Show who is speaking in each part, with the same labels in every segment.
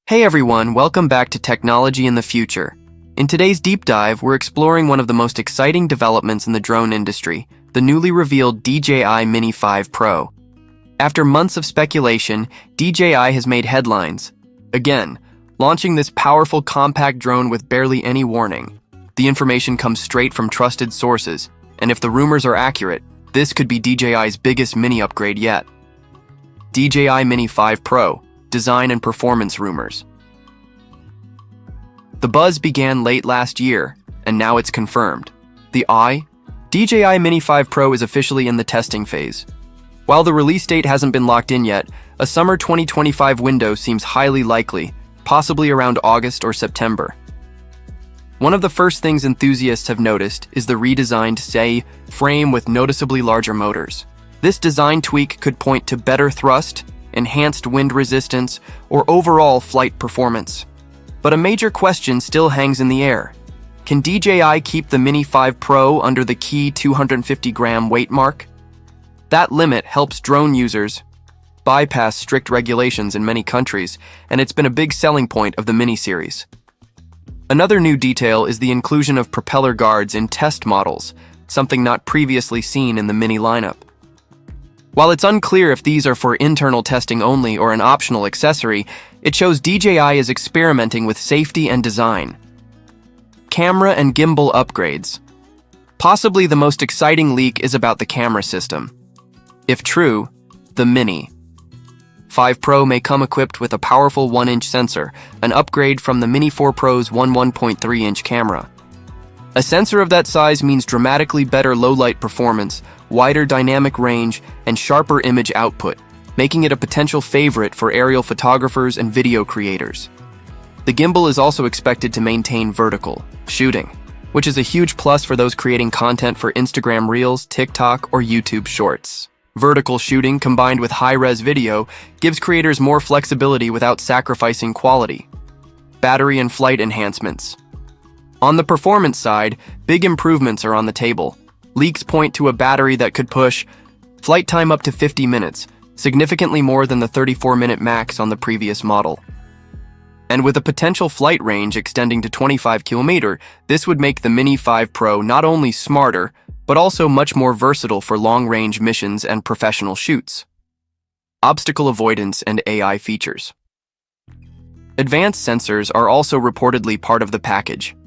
Speaker 1: Hey everyone, welcome back to Technology in the Future. In today's deep dive, we're exploring one of the most exciting developments in the drone industry, the newly revealed DJI Mini 5 Pro. After months of speculation, DJI has made headlines. Again, launching this powerful compact drone with barely any warning. The information comes straight from trusted sources, and if the rumors are accurate, this could be DJI's biggest mini upgrade yet. DJI Mini 5 Pro. Design and performance rumors. The buzz began late last year, and now it's confirmed. The DJI Mini 5 Pro is officially in the testing phase. While the release date hasn't been locked in yet, a summer 2025 window seems highly likely, possibly around August or September. One of the first things enthusiasts have noticed is the redesigned, frame with noticeably larger motors. This design tweak could point to better thrust, enhanced wind resistance, or overall flight performance. But a major question still hangs in the air. Can DJI keep the Mini 5 Pro under the key 250-gram weight mark? That limit helps drone users bypass strict regulations in many countries, and it's been a big selling point of the Mini series. Another new detail is the inclusion of propeller guards in test models, something not previously seen in the Mini lineup. While it's unclear if these are for internal testing only or an optional accessory, it shows DJI is experimenting with safety and design. Camera and gimbal upgrades. Possibly the most exciting leak is about the camera system. If true, the Mini 5 Pro may come equipped with a powerful 1-inch sensor, an upgrade from the Mini 4 Pro's 1.3-inch camera. A sensor of that size means dramatically better low-light performance, wider dynamic range, and sharper image output, making it a potential favorite for aerial photographers and video creators. The gimbal is also expected to maintain vertical shooting, which is a huge plus for those creating content for Instagram Reels, TikTok, or YouTube Shorts. Vertical shooting combined with high-res video gives creators more flexibility without sacrificing quality. Battery and flight enhancements. On the performance side, big improvements are on the table. Leaks point to a battery that could push flight time up to 50 minutes, significantly more than the 34-minute max on the previous model. And with a potential flight range extending to 25 km, this would make the Mini 5 Pro not only smarter, but also much more versatile for long-range missions and professional shoots. Obstacle avoidance and AI features. Advanced sensors are also reportedly part of the package.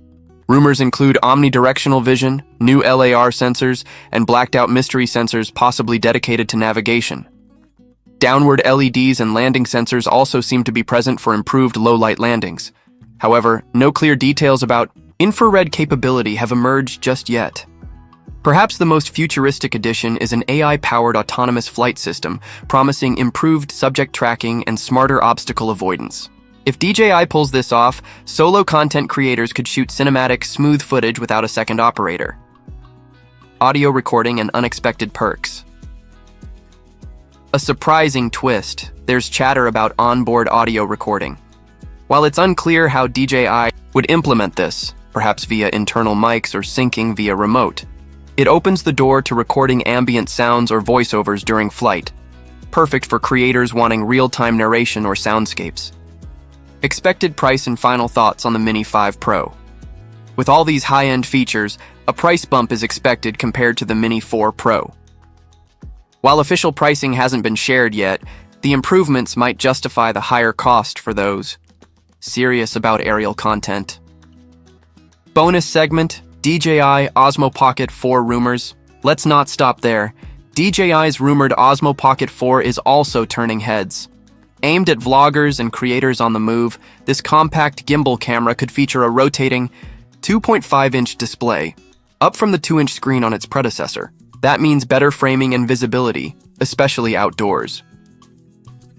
Speaker 1: Rumors include omnidirectional vision, new LAR sensors, and blacked-out mystery sensors possibly dedicated to navigation. Downward LEDs and landing sensors also seem to be present for improved low-light landings. However, no clear details about infrared capability have emerged just yet. Perhaps the most futuristic addition is an AI-powered autonomous flight system, promising improved subject tracking and smarter obstacle avoidance. If DJI pulls this off, solo content creators could shoot cinematic, smooth footage without a second operator. Audio recording and unexpected perks. A surprising twist. There's chatter about onboard audio recording. While it's unclear how DJI would implement this, perhaps via internal mics or syncing via remote, it opens the door to recording ambient sounds or voiceovers during flight, perfect for creators wanting real-time narration or soundscapes. Expected price and final thoughts on the Mini 5 Pro. With all these high-end features, a price bump is expected compared to the Mini 4 Pro. While official pricing hasn't been shared yet, the improvements might justify the higher cost for those serious about aerial content. Bonus segment, DJI Osmo Pocket 4 rumors. Let's not stop there. DJI's rumored Osmo Pocket 4 is also turning heads. Aimed at vloggers and creators on the move, this compact gimbal camera could feature a rotating 2.5-inch display, up from the 2-inch screen on its predecessor. That means better framing and visibility, especially outdoors.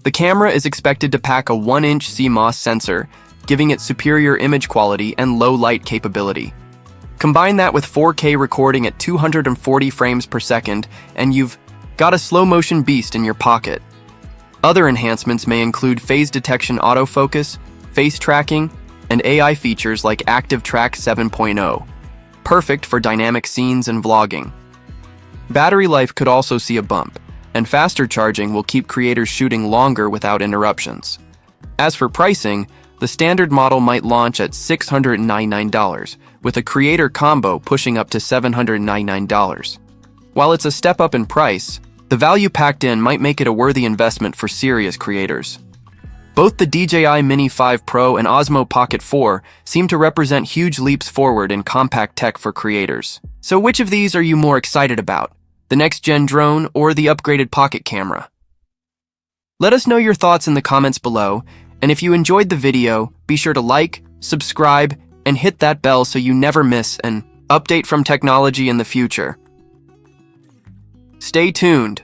Speaker 1: The camera is expected to pack a 1-inch CMOS sensor, giving it superior image quality and low light capability. Combine that with 4K recording at 240 frames per second, and you've got a slow-motion beast in your pocket. Other enhancements may include phase detection autofocus, face tracking, and AI features like Active Track 7.0, perfect for dynamic scenes and vlogging. Battery life could also see a bump, and faster charging will keep creators shooting longer without interruptions. As for pricing, The standard model might launch at $699, with a creator combo pushing up to $799. While it's a step up in price, the value packed in might make it a worthy investment for serious creators. Both the DJI Mini 5 Pro and Osmo Pocket 4 seem to represent huge leaps forward in compact tech for creators. So which of these are you more excited about? The next-gen drone or the upgraded pocket camera? Let us know your thoughts in the comments below, and if you enjoyed the video, be sure to like, subscribe, and hit that bell so you never miss an update from technology in the future. Stay tuned.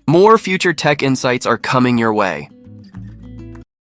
Speaker 1: More future tech insights are coming your way.